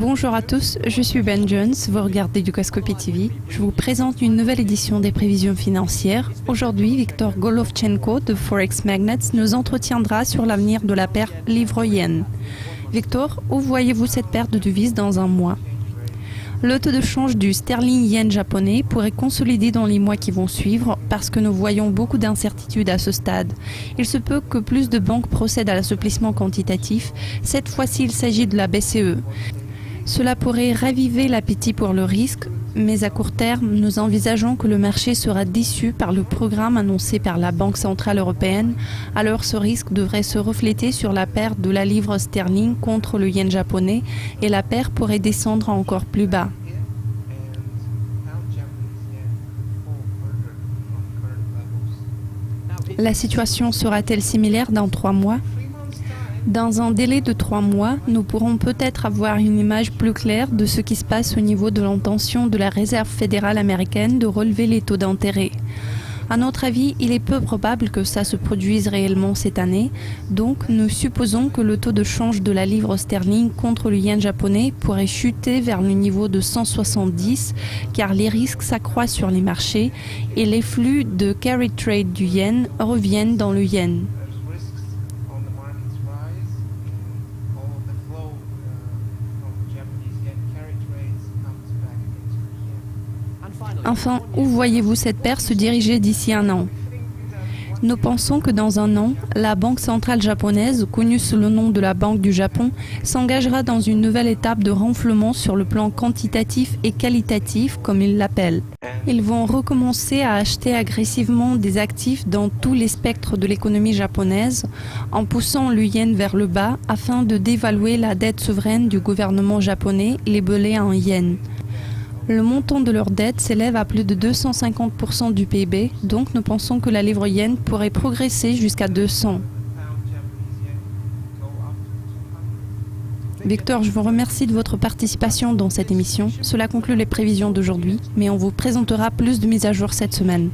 Bonjour à tous, je suis Ben Jones, vous regardez Dukascopy TV. Je vous présente une nouvelle édition des prévisions financières. Aujourd'hui, Victor Golovchenko de Forex Magnets nous entretiendra sur l'avenir de la paire livre-yen. Victor, où voyez-vous cette paire de devises dans un mois? Le taux de change du sterling-yen japonais pourrait consolider dans les mois qui vont suivre parce que nous voyons beaucoup d'incertitudes à ce stade. Il se peut que plus de banques procèdent à l'assouplissement quantitatif. Cette fois-ci, il s'agit de la BCE. Cela pourrait raviver l'appétit pour le risque, mais à court terme, nous envisageons que le marché sera déçu par le programme annoncé par la Banque centrale européenne. Alors ce risque devrait se refléter sur la paire de la livre sterling contre le yen japonais et la paire pourrait descendre encore plus bas. La situation sera-t-elle similaire dans 3 mois? Dans un délai de 3 mois, nous pourrons peut-être avoir une image plus claire de ce qui se passe au niveau de l'intention de la Réserve fédérale américaine de relever les taux d'intérêt. À notre avis, il est peu probable que ça se produise réellement cette année, donc nous supposons que le taux de change de la livre sterling contre le yen japonais pourrait chuter vers le niveau de 170 car les risques s'accroissent sur les marchés et les flux de carry trade du yen reviennent dans le yen. Enfin, où voyez-vous cette paire se diriger d'ici un an? Nous pensons que dans un an, la Banque centrale japonaise, connue sous le nom de la Banque du Japon, s'engagera dans une nouvelle étape de renflement sur le plan quantitatif et qualitatif, comme ils l'appellent. Ils vont recommencer à acheter agressivement des actifs dans tous les spectres de l'économie japonaise, en poussant le yen vers le bas afin de dévaluer la dette souveraine du gouvernement japonais labellée en yen. Le montant de leur dette s'élève à plus de 250% du PIB, donc nous pensons que la livre yen pourrait progresser jusqu'à 200. Victor, je vous remercie de votre participation dans cette émission. Cela conclut les prévisions d'aujourd'hui, mais on vous présentera plus de mises à jour cette semaine.